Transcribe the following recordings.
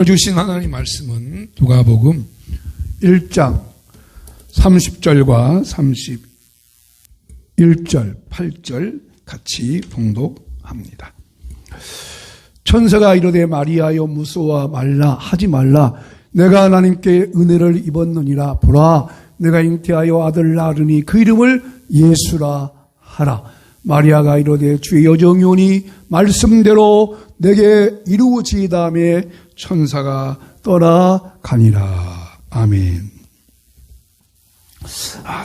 주신 하나님 말씀은 누가복음 1장 30절과 31절, 8절 같이 봉독합니다. 천사가 이르되 마리아여 무서워 말라 하지 말라 내가 하나님께 은혜를 입었느니라 보라 내가 잉태하여 아들 낳으니 그 이름을 예수라 하라. 마리아가 이르되 주의 여정이 오니 말씀대로 내게 이루어지이다며 천사가 떠나가니라. 아멘.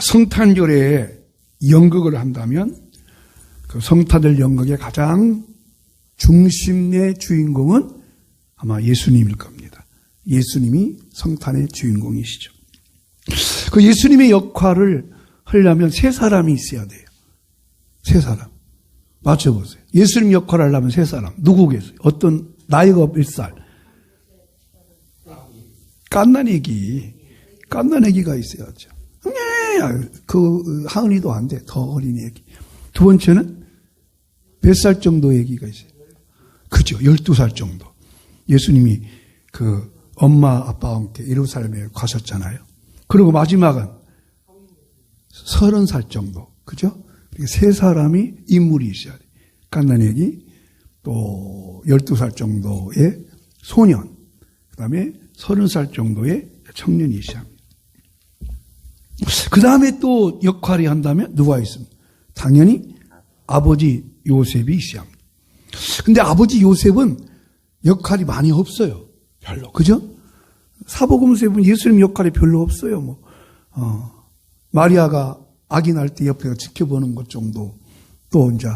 성탄절에 연극을 한다면 그 성탄절 연극의 가장 중심의 주인공은 아마 예수님일 겁니다. 예수님이 성탄의 주인공이시죠. 그 예수님의 역할을 하려면 세 사람이 있어야 돼요. 세 사람. 맞춰보세요. 예수님 역할을 하려면 세 사람. 누구겠어요? 어떤 나이가 몇 살? 깐난애기가 있어야죠. 그 하은이도 안 돼. 더 어린 애기. 두 번째는 몇 살 정도 애기가 있어요? 그죠. 12살 정도. 예수님이 그 엄마 아빠와 함께 예루살렘에 가셨잖아요. 그리고 마지막은 30살 정도. 그죠? 세 사람이 인물이 있어야 돼. 깐난애기, 또 12살 정도의 소년, 그 다음에 30살 정도의 청년이 있어야 합니다. 그 다음에 또 역할이 한다면 누가 있습니까? 당연히 아버지 요셉이 있어야 합니다. 근데 아버지 요셉은 역할이 많이 없어요. 별로. 그죠? 사복음서에 보면 예수님 역할이 별로 없어요. 마리아가 아기 낳을 때 옆에서 지켜보는 것 정도. 또 이제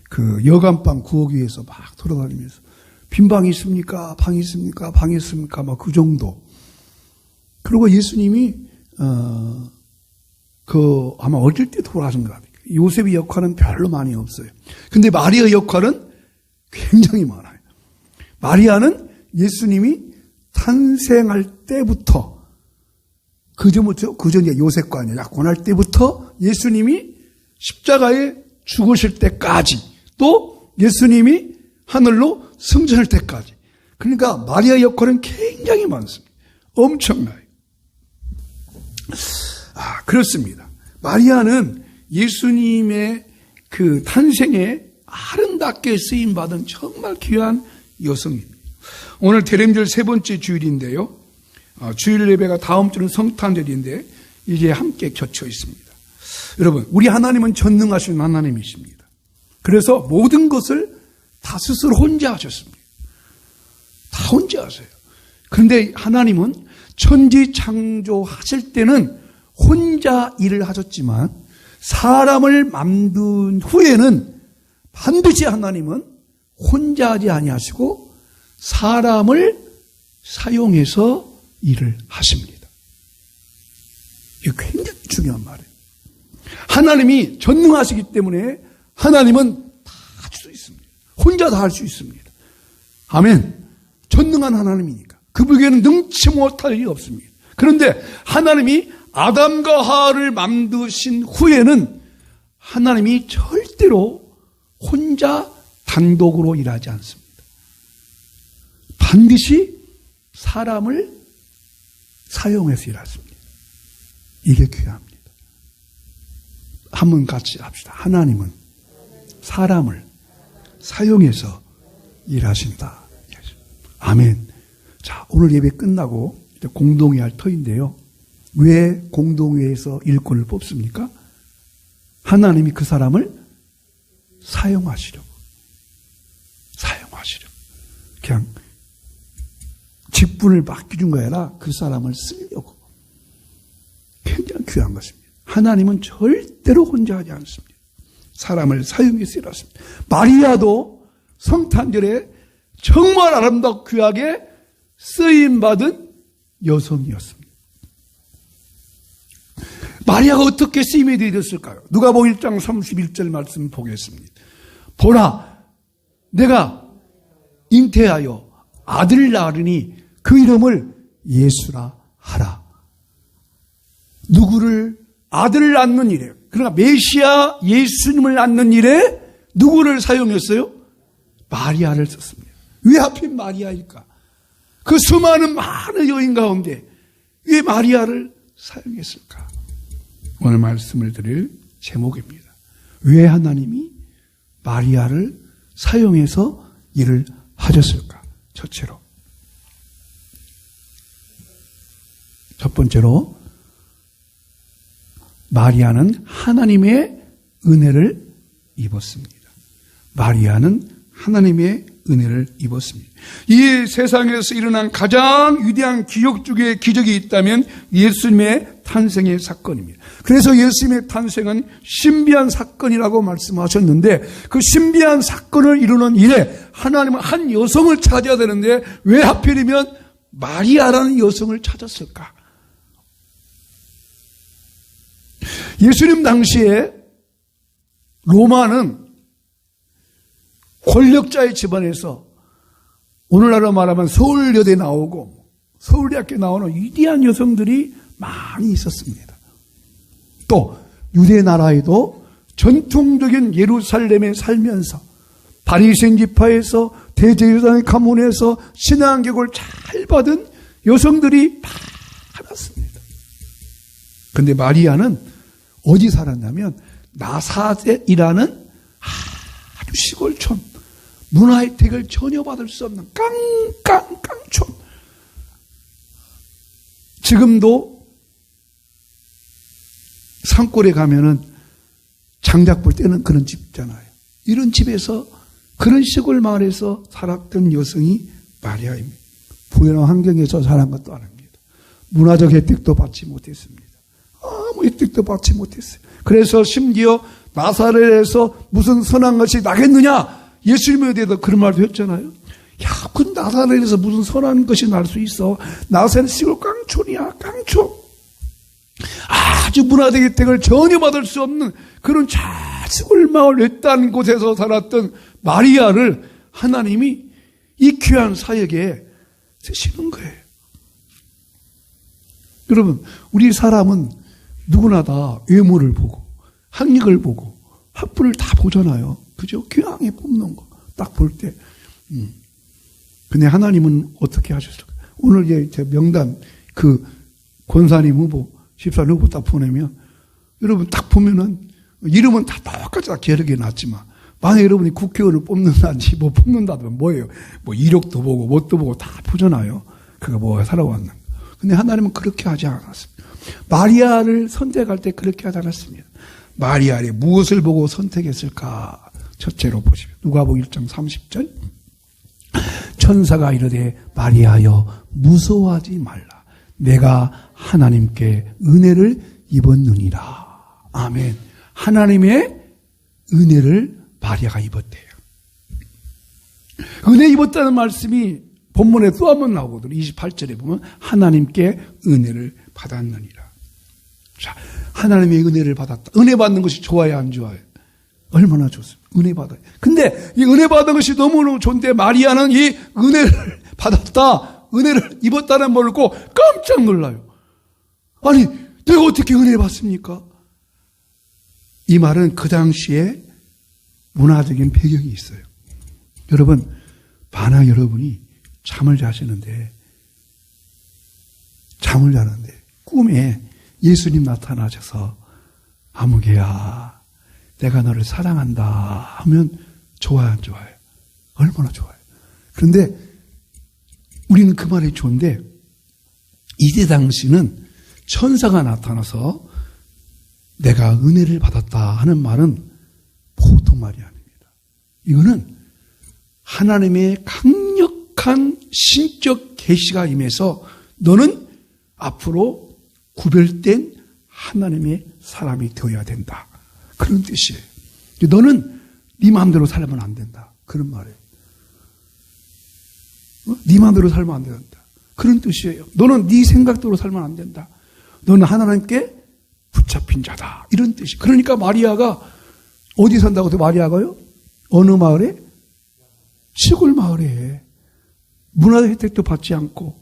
그 여간방 구하기 위해서 막 돌아다니면서 빈 방이 있습니까? 방이 있습니까? 방이 있습니까? 막 그 정도. 그리고 예수님이 아마 어릴 때 돌아가신 것 같아요. 요셉의 역할은 별로 많이 없어요. 근데 마리아 역할은 굉장히 많아요. 마리아는 예수님이 탄생할 때부터 그 전에 요셉과 아니라 약혼할 때부터 예수님이 십자가에 죽으실 때까지 또 예수님이 하늘로 승천할 때까지. 그러니까 마리아 역할은 굉장히 많습니다. 엄청나요. 그렇습니다. 마리아는 예수님의 그 탄생에 아름답게 쓰임받은 정말 귀한 여성입니다. 오늘 대림절 세 번째 주일인데요. 주일 예배가 다음 주는 성탄절인데 이제 함께 겹쳐 있습니다. 여러분, 우리 하나님은 전능하신 하나님이십니다. 그래서 모든 것을 다 스스로 혼자 하셨습니다. 다 혼자 하세요. 그런데 하나님은 천지 창조하실 때는 혼자 일을 하셨지만 사람을 만든 후에는 반드시 하나님은 혼자 하지 아니하시고 사람을 사용해서 일을 하십니다. 이게 굉장히 중요한 말이에요. 하나님이 전능하시기 때문에 하나님은 다 할 수 있습니다. 혼자 다 할 수 있습니다. 아멘. 전능한 하나님이니까. 그분에게는 능치 못할 일이 없습니다. 그런데 하나님이 아담과 하와를 만드신 후에는 하나님이 절대로 혼자 단독으로 일하지 않습니다. 반드시 사람을 사용해서 일하십니다. 이게 귀합니다. 한번 같이 합시다. 하나님은 사람을 사용해서 일하신다. 아멘. 자, 오늘 예배 끝나고 이제 공동회 할 터인데요. 왜 공동회에서 일꾼을 뽑습니까? 하나님이 그 사람을 사용하시려고. 그냥 직분을 맡겨준 거 아니라 그 사람을 쓰려고. 굉장히 귀한 것입니다. 하나님은 절대로 혼자 하지 않습니다. 사람을 사용해서 일하십니다. 마리아도 성탄절에 정말 아름답고 귀하게 쓰임받은 여성이었습니다. 마리아가 어떻게 쓰임이 되었을까요? 누가복음 1장 31절 말씀 보겠습니다. 보라, 내가 잉태하여 아들을 낳으니 그 이름을 예수라 하라. 누구를 아들을 낳는 일에, 그러니까 메시아 예수님을 낳는 일에 누구를 사용했어요? 마리아를 썼습니다. 왜 하필 마리아일까? 그 수많은 많은 여인 가운데 왜 마리아를 사용했을까? 오늘 말씀을 드릴 제목입니다. 왜 하나님이 마리아를 사용해서 일을 하셨을까? 첫째로. 첫 번째로, 마리아는 하나님의 은혜를 입었습니다. 마리아는 하나님의 은혜를 입었습니다. 이 세상에서 일어난 가장 위대한 기적 중에 기적이 있다면 예수님의 탄생의 사건입니다. 그래서 예수님의 탄생은 신비한 사건이라고 말씀하셨는데, 그 신비한 사건을 이루는 일에 하나님은 한 여성을 찾아야 되는데 왜 하필이면 마리아라는 여성을 찾았을까? 예수님 당시에 로마는 권력자의 집안에서 오늘날로 말하면 서울여대 나오고 서울대학교 나오는 위대한 여성들이 많이 있었습니다. 또 유대 나라에도 전통적인 예루살렘에 살면서 바리새인 지파에서 대제사장의 가문에서 신앙교육을 잘 받은 여성들이 많았습니다. 그런데 마리아는 어디 살았냐면 나사렛이라는 아주 시골촌, 문화 혜택을 전혀 받을 수 없는 깡촌. 지금도 산골에 가면은 장작 볼 때는 그런 집 있잖아요. 이런 집에서, 그런 시골 마을에서 살았던 여성이 마리아입니다. 부유한 환경에서 살은 것도 아닙니다. 문화적 혜택도 받지 못했습니다. 아무 혜택도 받지 못했어요. 그래서 심지어 나사렛에서 무슨 선한 것이 나겠느냐? 예수님에 대해서 그런 말도 했잖아요. 야, 그 나사렛에서 무슨 선한 것이 날 수 있어? 나사렛 시골 깡촌이야, 깡촌. 아주 문화적 혜택을 전혀 받을 수 없는 그런 시골 마을 외딴 곳에서 살았던 마리아를 하나님이 이 귀한 사역에 쓰시는 거예요. 여러분, 우리 사람은 누구나 다 외모를 보고 학력을 보고 학부를 다 보잖아요. 그죠? 교양에 뽑는 거 딱 볼 때. 근데 하나님은 어떻게 하셨을까? 오늘 제 명단 그 권사님 후보, 집사님 후보 딱 보내면 여러분 딱 보면은 이름은 다 똑같이 다 기록해 놨지만 만약 여러분이 국회의원을 뽑는다든지 뭐 뽑는다면 뭐예요? 뭐 이력도 보고 뭣도 보고 다 보잖아요. 그가 뭐 살아왔는. 근데 하나님은 그렇게 하지 않았습니다. 마리아를 선택할 때 그렇게 하지 않았습니다. 마리아를 무엇을 보고 선택했을까? 첫째로 보시면 누가복음 1장 30절 천사가 이르되 마리아여 무서워하지 말라 내가 하나님께 은혜를 입었느니라. 아멘. 하나님의 은혜를 마리아가 입었대요. 은혜 입었다는 말씀이 본문에 또 한 번 나오거든요. 28절에 보면 하나님께 은혜를 받았느니라. 자, 하나님의 은혜를 받았다. 은혜 받는 것이 좋아요, 안 좋아요? 얼마나 좋습니까? 은혜 받아요. 근데 이 은혜 받은 것이 너무너무 좋은데 마리아는 이 은혜를 받았다, 은혜를 입었다는 말을 듣고 깜짝 놀라요. 아니, 내가 어떻게 은혜를 받습니까? 이 말은 그 당시에 문화적인 배경이 있어요. 여러분, 만약 여러분이 잠을 자시는데 꿈에 예수님 나타나셔서 아무개야 내가 너를 사랑한다 하면 좋아요, 안 좋아요? 얼마나 좋아요. 그런데 우리는 그 말이 좋은데 이때 당시는 천사가 나타나서 내가 은혜를 받았다 하는 말은 보통 말이 아닙니다. 이거는 하나님의 강력한 신적 계시가 임해서 너는 앞으로 구별된 하나님의 사람이 되어야 된다. 그런 뜻이에요. 너는 네 마음대로 살면 안 된다. 그런 말이에요. 네 마음대로 살면 안 된다. 그런 뜻이에요. 너는 네 생각대로 살면 안 된다. 너는 하나님께 붙잡힌 자다. 이런 뜻이. 그러니까 마리아가 어디 산다고 해서 마리아가요? 어느 마을에? 시골 마을에. 문화적 혜택도 받지 않고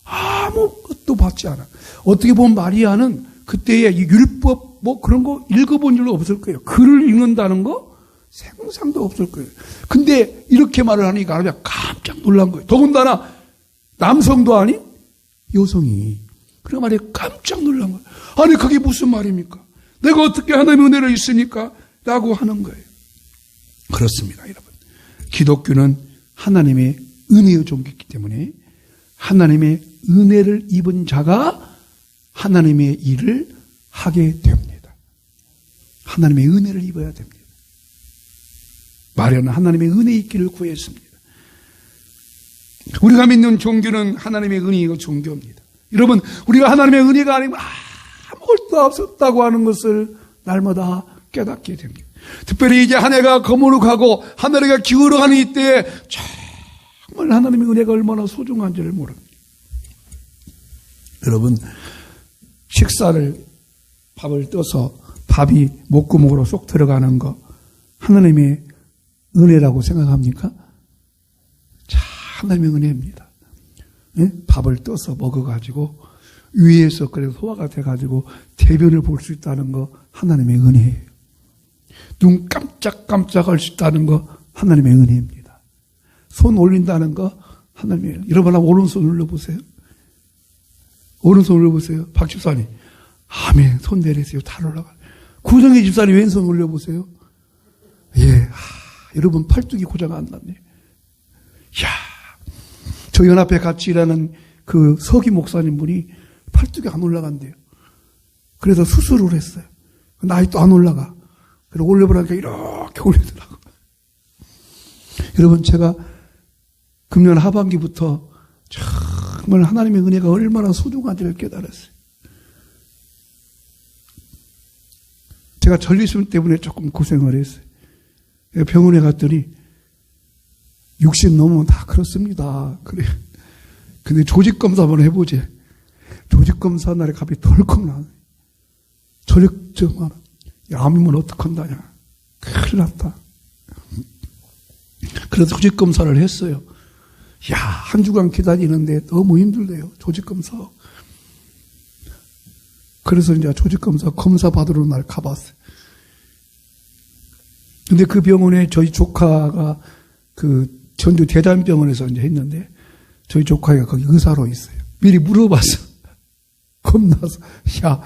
아무것도 받지 않아. 어떻게 보면 마리아는 그때의 율법 뭐 그런 거 읽어본 줄 없을 거예요. 글을 읽는다는 거 생상도 없을 거예요. 근데 이렇게 말을 하니까 깜짝 놀란 거예요. 더군다나 남성도 아닌 여성이. 그 말에 깜짝 놀란 거예요. 아니 그게 무슨 말입니까? 내가 어떻게 하나님의 은혜를 있습니까? 라고 하는 거예요. 그렇습니다, 여러분. 기독교는 하나님의 은혜의 종교이기 때문에 하나님의 은혜를 입은 자가 하나님의 일을 하게 됩니다. 하나님의 은혜를 입어야 됩니다. 마리아는 하나님의 은혜 있기를 구했습니다. 우리가 믿는 종교는 하나님의 은혜의 종교입니다. 여러분, 우리가 하나님의 은혜가 아니면 아무것도 없었다고 하는 것을 날마다 깨닫게 됩니다. 특별히 이제 한 해가 거물어가고 하늘에가 기울어가는 이때에 정말 하나님의 은혜가 얼마나 소중한지를 모릅니다. 여러분, 밥을 떠서 밥이 목구멍으로 쏙 들어가는 거 하나님의 은혜라고 생각합니까? 하나님의 은혜입니다. 예? 밥을 떠서 먹어가지고 위에서 그래서 소화가 돼가지고 대변을 볼 수 있다는 거 하나님의 은혜예요. 눈 깜짝깜짝 할 수 있다는 거 하나님의 은혜입니다. 손 올린다는 거 하나님의 은혜. 여러분 한번 오른손 올려보세요. 오른손 올려보세요. 박 집사님. 아멘. 손 내리세요. 다 올라가. 구정희 집사님 왼손 올려보세요. 예. 여러분 팔뚝이 고장 안 났네. 이야. 저 연합회 같이 일하는 그 서기 목사님 분이 팔뚝이 안 올라간대요. 그래서 수술을 했어요. 나이 또 안 올라가. 그래서 올려보라니까 이렇게 올리더라고요. 여러분, 제가 금년 하반기부터 정말 하나님의 은혜가 얼마나 소중한지를 깨달았어요. 제가 전리품 때문에 조금 고생을 했어요. 병원에 갔더니 60 넘으면 다 그렇습니다. 그래. 근데 조직검사 한번 해보지. 조직검사 날에 갑자기 덜컥 나네. 저력증 암이면 어떡한다냐. 큰일 났다. 그래서 조직검사를 했어요. 야, 한 주간 기다리는데 너무 힘들대요. 조직검사. 그래서 이제 조직검사 검사 받으러 날 가봤어요. 근데 그 병원에 저희 조카가 그 전주 대단병원에서 이제 했는데 저희 조카가 거기 의사로 있어요. 미리 물어봤어. 겁나서. 야,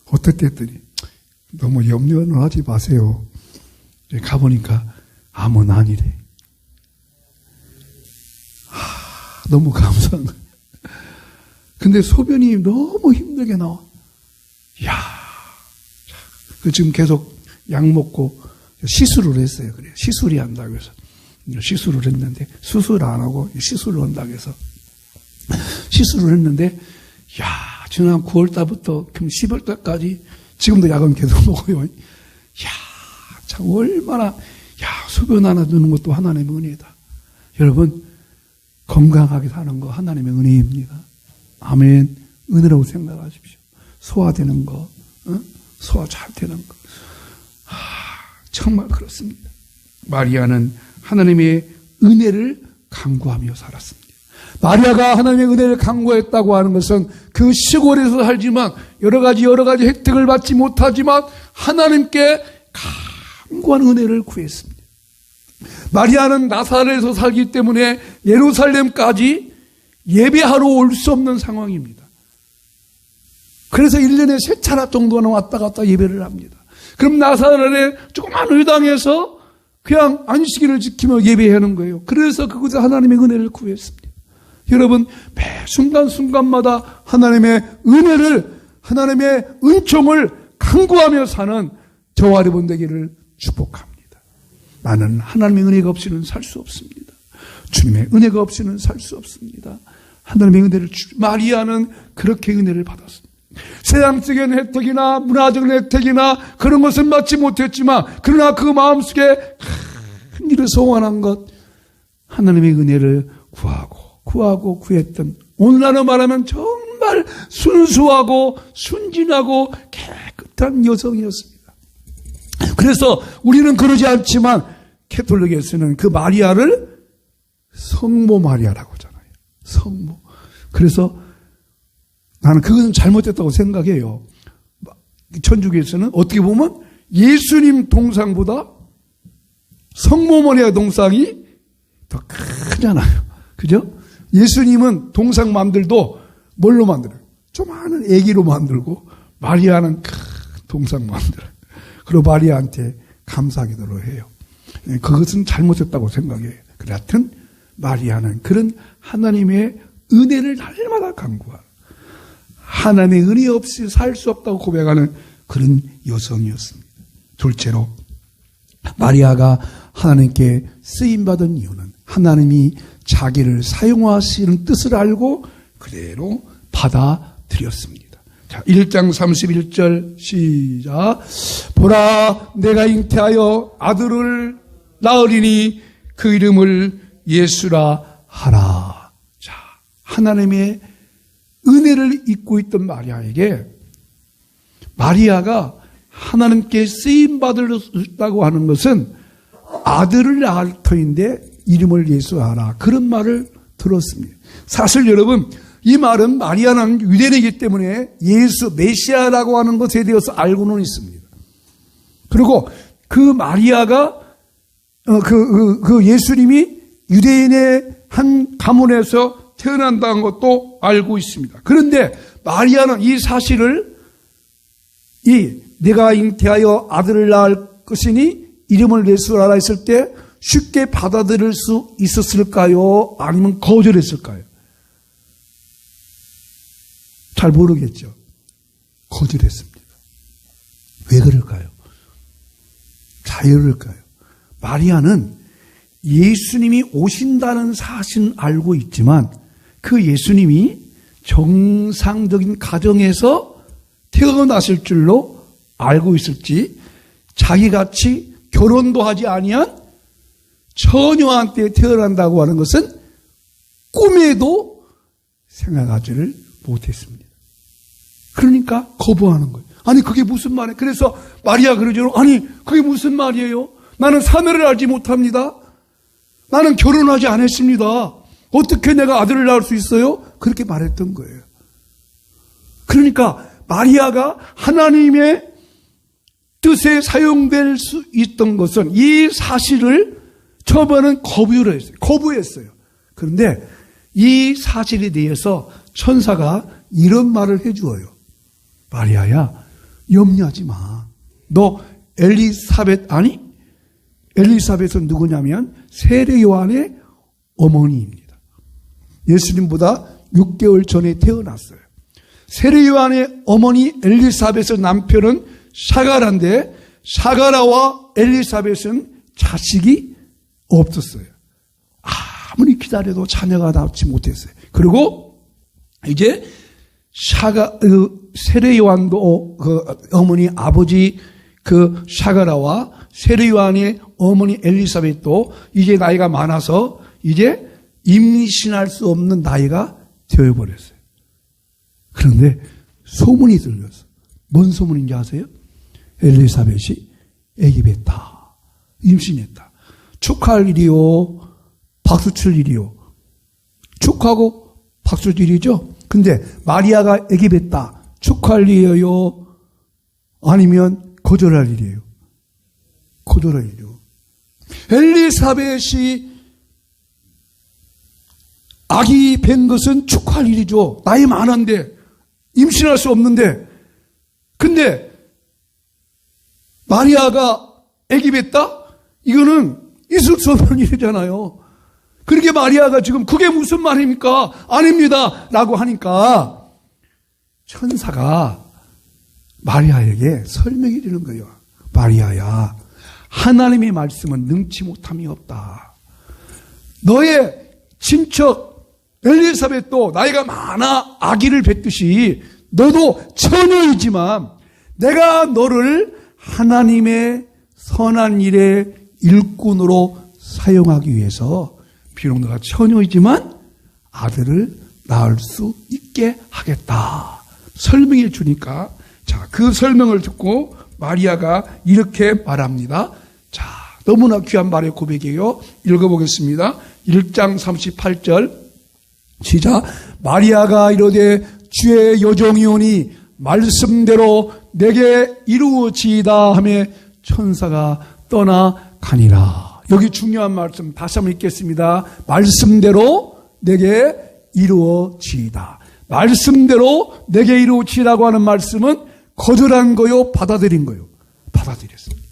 어떻게 했더니 너무 염려는 하지 마세요. 가보니까 암은 아니래. 너무 감사한 거예요. 근데 소변이 너무 힘들게 나와. 이야. 지금 계속 약 먹고 시술을 했어요. 그래요. 시술이 한다고 해서. 시술을 했는데, 수술 안 하고 시술을 한다고 해서. 시술을 했는데, 야, 지난 9월달부터 10월달까지 지금도 약은 계속 먹어요. 야, 참 얼마나, 소변 하나 두는 것도 하나님의 은혜다. 여러분, 건강하게 사는 거 하나님의 은혜입니다. 아멘. 은혜라고 생각하십시오. 소화되는 거, 소화 잘 되는 거. 정말 그렇습니다. 마리아는 하나님의 은혜를 간구하며 살았습니다. 마리아가 하나님의 은혜를 간구했다고 하는 것은 그 시골에서 살지만 여러 가지 혜택을 받지 못하지만 하나님께 간구한 은혜를 구했습니다. 마리아는 나사렛에서 살기 때문에 예루살렘까지 예배하러 올 수 없는 상황입니다. 그래서 1년에 3차례 정도는 왔다 갔다 예배를 합니다. 그럼 나사렛의 조그만 의당에서 그냥 안식일을 지키며 예배하는 거예요. 그래서 그곳에 하나님의 은혜를 구했습니다. 여러분, 매 순간순간마다 하나님의 은혜를, 하나님의 은총을 간구하며 사는 저와 여러분 되기를 축복합니다. 나는 하나님의 은혜가 없이는 살 수 없습니다. 주님의 은혜가 없이는 살 수 없습니다. 하나님의 은혜를 마리아는 그렇게 은혜를 받았습니다. 세상적인 혜택이나 문화적인 혜택이나 그런 것은 받지 못했지만 그러나 그 마음속에 큰 일을 소원한 것, 하나님의 은혜를 구하고 구했던, 오늘날로 말하면 정말 순수하고 순진하고 깨끗한 여성이었습니다. 그래서 우리는 그러지 않지만 캐톨릭에서는 그 마리아를 성모 마리아라고 하잖아요. 성모. 그래서 나는 그것은 잘못됐다고 생각해요. 천주교에서는 어떻게 보면 예수님 동상보다 성모 마리아 동상이 더 크잖아요. 그죠? 예수님은 동상만들도 뭘로 만들어요? 조그마한 애기로 만들고 마리아는 큰 동상 만들어요. 그리고 마리아한테 감사기도를 해요. 그것은 잘못했다고 생각해요. 하여튼 마리아는 그런 하나님의 은혜를 날마다 간구하는, 하나님의 은혜 없이 살 수 없다고 고백하는 그런 여성이었습니다. 둘째로 마리아가 하나님께 쓰임받은 이유는 하나님이 자기를 사용하시는 뜻을 알고 그대로 받아들였습니다. 자, 1장 31절 시작. 보라, 내가 잉태하여 아들을 낳으리니 그 이름을 예수라 하라. 자, 하나님의 은혜를 잊고 있던 마리아에게 마리아가 하나님께 쓰임받았다고 하는 것은 아들을 낳을 터인데 이름을 예수하라. 그런 말을 들었습니다. 사실 여러분, 이 말은 마리아는 유대인이기 때문에 예수, 메시아라고 하는 것에 대해서 알고는 있습니다. 그리고 그 마리아가, 그 예수님이 유대인의 한 가문에서 태어난다는 것도 알고 있습니다. 그런데 마리아는 이 사실을 내가 잉태하여 아들을 낳을 것이니 이름을 예수하라 했을 때 쉽게 받아들일 수 있었을까요? 아니면 거절했을까요? 잘 모르겠죠. 거절했습니다. 왜 그럴까요? 자유를까요? 마리아는 예수님이 오신다는 사실은 알고 있지만 그 예수님이 정상적인 가정에서 태어나실 줄로 알고 있을지, 자기같이 결혼도 하지 아니한 처녀한테 태어난다고 하는 것은 꿈에도 생각하지를 못했습니다. 그러니까 거부하는 거예요. 아니 그게 무슨 말이에요? 그래서 마리아 그러죠. 아니 그게 무슨 말이에요? 나는 사내를 알지 못합니다. 나는 결혼하지 않았습니다. 어떻게 내가 아들을 낳을 수 있어요? 그렇게 말했던 거예요. 그러니까 마리아가 하나님의 뜻에 사용될 수 있던 것은 이 사실을 처음에는 거부했어요. 그런데 이 사실에 대해서 천사가 이런 말을 해주어요. 마리아야, 염려하지 마. 너 엘리사벳 아니? 엘리사벳은 누구냐면 세례 요한의 어머니입니다. 예수님보다 6개월 전에 태어났어요. 세례 요한의 어머니 엘리사벳의 남편은 사가라인데 사가라와 엘리사벳은 자식이 없었어요. 아무리 기다려도 자녀가 낳지 못했어요. 그리고 이제 세례 요한도 어머니 아버지 사가라와 세례 요한의 어머니 엘리사벳도 이제 나이가 많아서 이제 임신할 수 없는 나이가 되어버렸어요. 그런데 소문이 들렸어. 뭔 소문인지 아세요? 엘리사벳이 아기 뱄다. 임신했다. 축하할 일이요. 박수칠 일이요. 축하하고 박수칠 일이죠. 근데 마리아가 아기 뱄다. 축하할 일이에요. 아니면 거절할 일이에요. 거절할 일이요. 엘리사벳이 아기 뵌 것은 축하할 일이죠. 나이 많은데 임신할 수 없는데, 근데 마리아가 아기 뱄다? 이거는 있을 수 없는 일이잖아요. 그렇게 마리아가 지금 그게 무슨 말입니까? 아닙니다 라고 하니까 천사가 마리아에게 설명해 주는 거예요. 마리아야, 하나님의 말씀은 능치 못함이 없다. 너의 친척 엘리사벳도 나이가 많아 아기를 뱉듯이 너도 처녀이지만 내가 너를 하나님의 선한 일의 일꾼으로 사용하기 위해서 비록 너가 처녀이지만 아들을 낳을 수 있게 하겠다. 설명해 주니까, 자, 그 설명을 듣고 마리아가 이렇게 말합니다. 자, 너무나 귀한 말의 고백이에요. 읽어보겠습니다. 1장 38절 시작. 마리아가 이르되 주의 여종이오니 말씀대로 내게 이루어지이다 하며 천사가 떠나가니라. 여기 중요한 말씀 다시 한번 읽겠습니다. 말씀대로 내게 이루어지이다. 말씀대로 내게 이루어지라고 하는 말씀은 거절한 거요, 받아들인 거요? 받아들였습니다.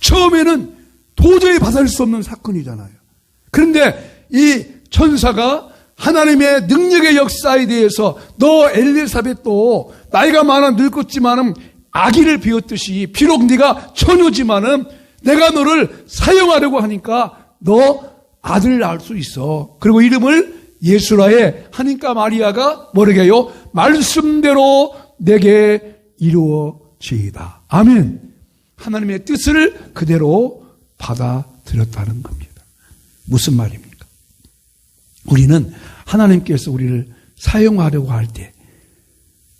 처음에는 도저히 받아들일 수 없는 사건이잖아요. 그런데 이 천사가 하나님의 능력의 역사에 대해서 너 엘리사벳도 나이가 많아 늙었지만은 아기를 비웠듯이 비록 네가 처녀지만은 내가 너를 사용하려고 하니까 너 아들을 낳을 수 있어. 그리고 이름을 예수라 해. 하니까 마리아가 뭐라게 해요? 말씀대로 내게 이루어지이다. 아멘. 하나님의 뜻을 그대로 받아들였다는 겁니다. 무슨 말입니까? 우리는 하나님께서 우리를 사용하려고 할 때,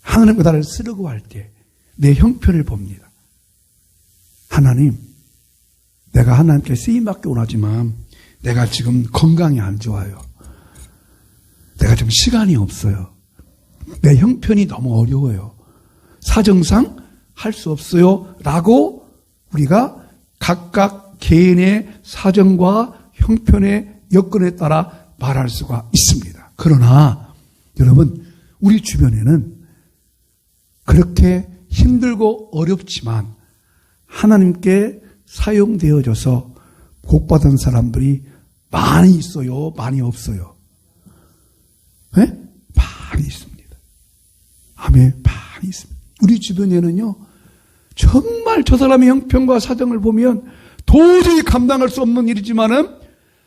하나님과 나를 쓰려고 할 때 내 형편을 봅니다. 하나님, 내가 하나님께 쓰임받기 원하지만 내가 지금 건강이 안 좋아요. 내가 좀 시간이 없어요. 내 형편이 너무 어려워요. 사정상 할 수 없어요. 라고 우리가 각각 개인의 사정과 형편의 여건에 따라 말할 수가 있습니다. 그러나 여러분, 우리 주변에는 그렇게 힘들고 어렵지만 하나님께 사용되어져서 복받은 사람들이 많이 있어요? 많이 없어요? 네? 많이 있습니다. 아멘. 많이 있습니다. 우리 주변에는요, 정말 저 사람의 형편과 사정을 보면 도저히 감당할 수 없는 일이지만은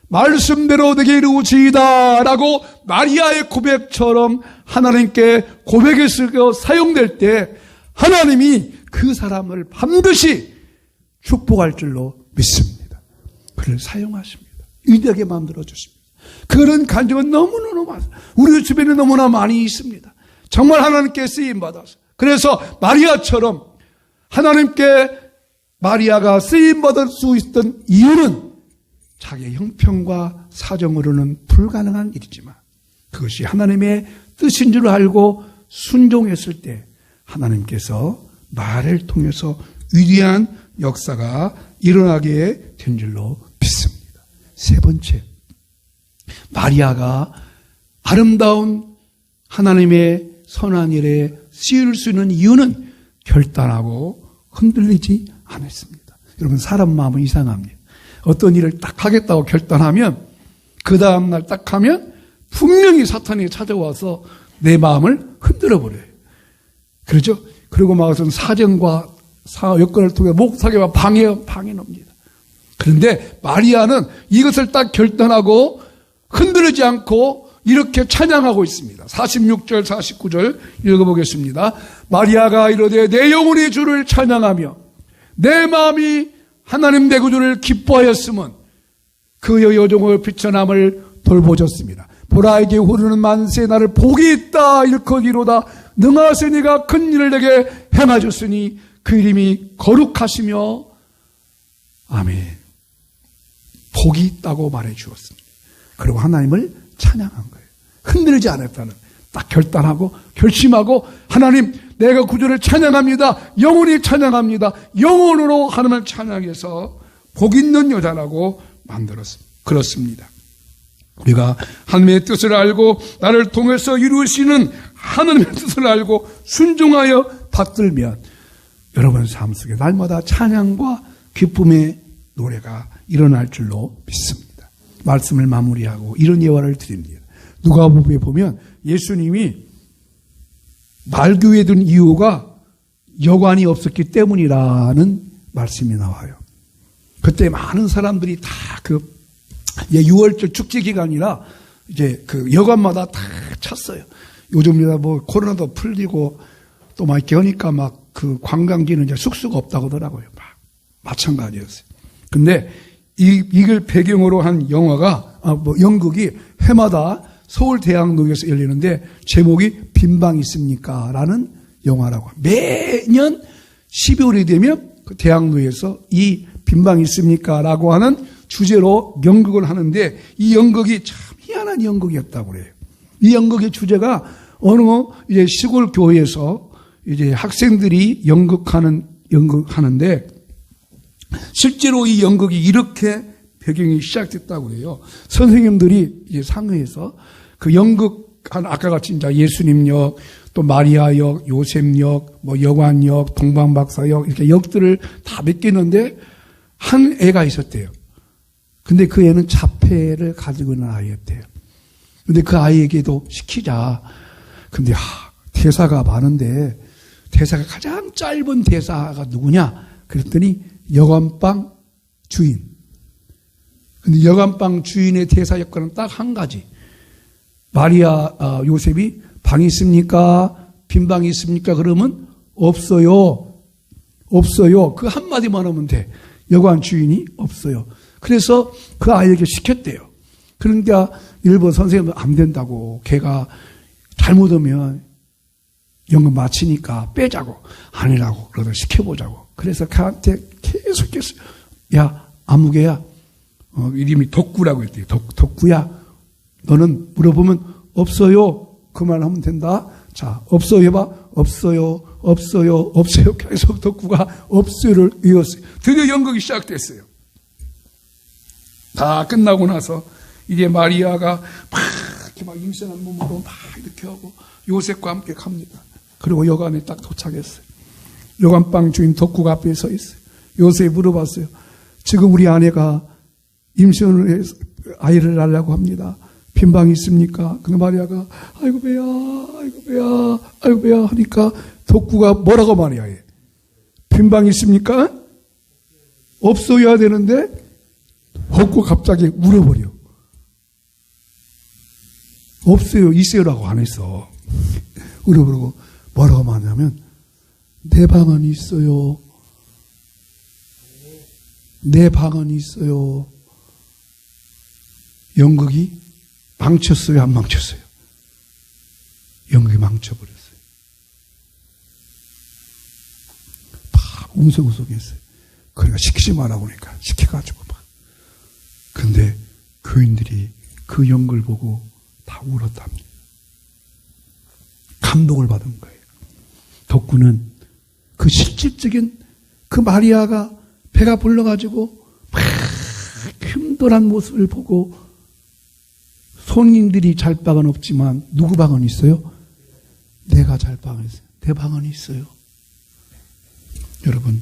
말씀대로 내게 이루어지이다 라고 마리아의 고백처럼 하나님께 고백에서 사용될 때 하나님이 그 사람을 반드시 축복할 줄로 믿습니다. 그를 사용하십니다. 위대하게 만들어 주십니다. 그런 간증은 너무너무 많습니다. 우리 주변에 너무나 많이 있습니다. 정말 하나님께 쓰임받아서. 그래서 마리아처럼 하나님께 마리아가 쓰임받을 수 있던 이유는 자기의 형편과 사정으로는 불가능한 일이지만 그것이 하나님의 뜻인 줄 알고 순종했을 때 하나님께서 말을 통해서 위대한 역사가 일어나게 된 줄로 믿습니다. 세 번째, 마리아가 아름다운 하나님의 선한 일에 쓰일 수 있는 이유는 결단하고 흔들리지 않았습니다. 여러분, 사람 마음은 이상합니다. 어떤 일을 딱 하겠다고 결단하면 그 다음날 딱 하면 분명히 사탄이 찾아와서 내 마음을 흔들어 버려요. 그렇죠? 그리고 막은 사정과 여건을 통해 목사계와 방해 놉니다. 그런데 마리아는 이것을 딱 결단하고 흔들리지 않고 이렇게 찬양하고 있습니다. 46절 49절 읽어보겠습니다. 마리아가 이르되 내 영혼이 주를 찬양하며 내 마음이 하나님 내 구주를 기뻐하였으면 그의 여종을 비천함을 돌보셨습니다. 보라에게 흐르는 만세 나를 복이 있다 일컬이로다. 능하시니가 큰 일을 내게 행하셨으니 그 이름이 거룩하시며 아멘. 복이 있다고 말해 주었습니다. 그리고 하나님을 찬양한 거예요. 흔들리지 않았다는 딱 결단하고 결심하고 하나님 내가 구주를 찬양합니다. 영원히 찬양합니다. 영원으로 하나님을 찬양해서 복 있는 여자라고 만들었습니다. 그렇습니다. 우리가 하나님의 뜻을 알고 나를 통해서 이루시는 하나님의 뜻을 알고 순종하여 받들면 여러분 삶 속에 날마다 찬양과 기쁨의 노래가 일어날 줄로 믿습니다. 말씀을 마무리하고 이런 예화를 드립니다. 누가복음에 보면 예수님이 말교에 든 이유가 여관이 없었기 때문이라는 말씀이 나와요. 그때 많은 사람들이 다 그 6월절 축제 기간이라 이제 그 여관마다 다 찼어요. 요즘이라 뭐 코로나도 풀리고 또 막 이렇게 하니까 막 그 관광지는 이제 숙소가 없다고 하더라고요. 막 마찬가지였어요. 근데 이걸 배경으로 한 영화가 연극이 해마다 서울대학로에서 열리는데 제목이 빈방 있습니까? 라는 영화라고. 매년 12월이 되면 그 대학로에서 이 빈방 있습니까? 라고 하는 주제로 연극을 하는데 이 연극이 참 희한한 연극이었다고 그래요. 이 연극의 주제가 어느 이제 시골 교회에서 이제 학생들이 연극하는데 실제로 이 연극이 이렇게 배경이 시작됐다고 그래요. 선생님들이 이제 상회에서 그 연극한 아까 같이 이제 예수님 역, 또 마리아 역, 요셉 역, 뭐 여관 역, 동방박사 역 이렇게 역들을 다 맡겼는데 한 애가 있었대요. 근데 그 애는 자폐를 가지고 있는 아이였대요. 근데 그 아이에게도 시키자. 근데 대사가 많은데 대사가 가장 짧은 대사가 누구냐? 그랬더니 여관방 주인. 근데 여관방 주인의 대사 역할은 딱 한 가지. 마리아 요셉이 방이 있습니까? 빈 방이 있습니까? 그러면 없어요. 없어요. 그 한마디만 하면 돼. 여관 주인이 없어요. 그래서 그 아이에게 시켰대요. 그러니까 일본 선생님은 안 된다고. 걔가 잘못하면 연금 마치니까 빼자고. 아니라고. 그러다 시켜보자고. 그래서 걔한테 계속했어요. 야, 아무개야. 이름이 덕구라고 했대요. 덕구야. 너는 물어보면 없어요. 그 말 하면 된다. 자, 없어요 해봐. 없어요. 없어요. 없어요. 계속 덕구가 없어요를 이었어요. 드디어 연극이 시작됐어요. 다 끝나고 나서 이제 마리아가 막 이렇게 막 임신한 몸으로 막 이렇게 하고 요셉과 함께 갑니다. 그리고 여관에 딱 도착했어요. 여관방 주인 덕구가 앞에 서 있어요. 요셉이 물어봤어요. 지금 우리 아내가 임신을 해서 아이를 낳으려고 합니다. 빈방이 있습니까? 근데 마리아가 아이고 배야, 아이고 배야, 아이고 배야 하니까 덕구가 뭐라고 말해야 해? 빈방이 있습니까? 없어야 되는데 덕구 갑자기 물어버려. 없어요, 있어요라고 안 했어. 물어보고 뭐라고 말하냐면 내 방은 있어요. 내 방은 있어요. 연극이 망쳤어요, 안 망쳤어요? 연극이 망쳐버렸어요. 막 웅성웅성했어요. 그러니까 시키지 말라고 그러니까 시켜가지고 막. 근데 교인들이 그 연극을 보고 다 울었답니다. 감동을 받은 거예요. 덕구는 그 실질적인 그 마리아가 배가 불러가지고 막 힘들한 모습을 보고 손님들이 잘 방은 없지만 누구 방은 있어요? 내가 잘 방은 있어요. 내 방은 있어요. 여러분,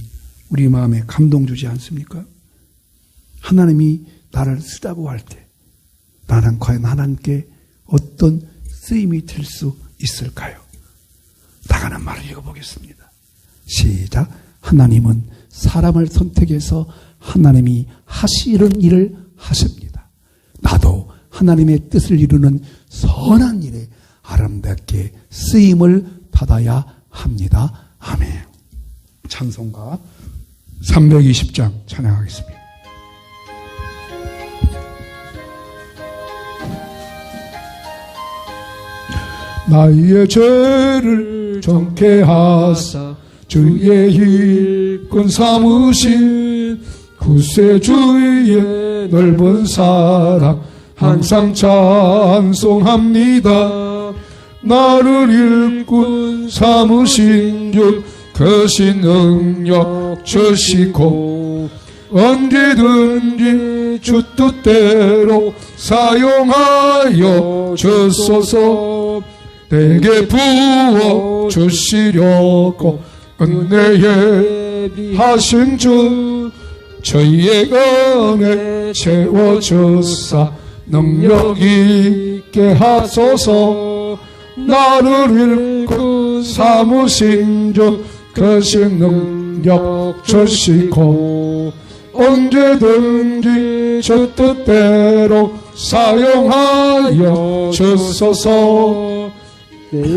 우리 마음에 감동 주지 않습니까? 하나님이 나를 쓰자고 할 때 나는 과연 하나님께 어떤 쓰임이 될 수 있을까요? 나가는 말을 읽어보겠습니다. 시작. 하나님은 사람을 선택해서 하나님이 하시는 일을 하십니다. 나도 하나님의 뜻을 이루는 선한 일에 아름답게 쓰임을 받아야 합니다. 아멘. 찬송가 320장 찬양하겠습니다. 나의 죄를 정케 하사 주의 일꾼 삼으신 구세주의 넓은 사랑 항상 찬송합니다. 나를 일꾼 삼으신 주 크신 능력 주시고 언제든지 주 뜻대로 사용하여 주소서. 내게 부어 주시려고 은혜에 하신 주 저희의 은혜 채워주사 능력 있게 하소서. 나를 일꾼 삼으신 주 크신 능력 주시고 언제든지 주 뜻대로 사용하여 주소서.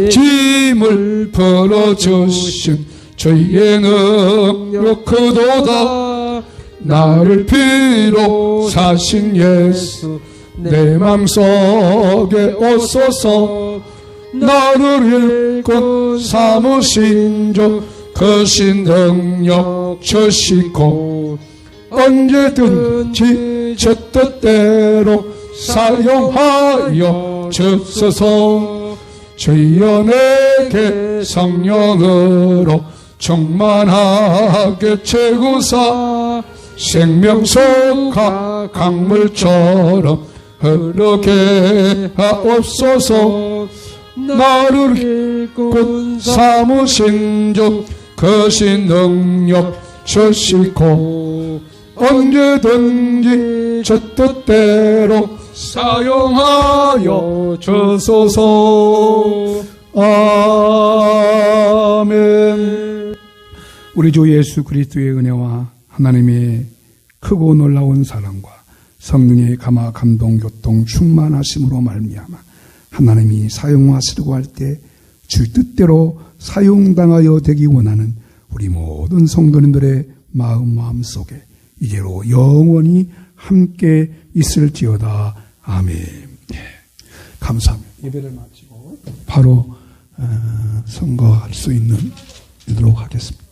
짐을 풀어주신 주의 능력 크도다. 나를 피로 사신 예수 내 맘속에 오소서. 나를 일꾼 삼으신 주 크신 능력 주시고 언제든지 주 뜻대로 사용하여 주소서. 주여 내게 성령으로 충만하게 채우사 생명 속한 강물처럼 흐르게 하옵소서. 나를 곧 삼으신 주 거신 능력 주시고 언제든지 저 뜻대로 사용하여 주소서. 아멘. 우리 주 예수 그리스도의 은혜와 하나님의 크고 놀라운 사랑과 성령의 감화 감동 교통 충만하심으로 말미암아 하나님이 사용하시려고 할 때 주 뜻대로 사용당하여 되기 원하는 우리 모든 성도님들의 마음 속에 이제로 영원히 함께 있을지어다. 아멘. 감사합니다. 예배를 마치고 바로 선거할 수 있는 되도록 하겠습니다.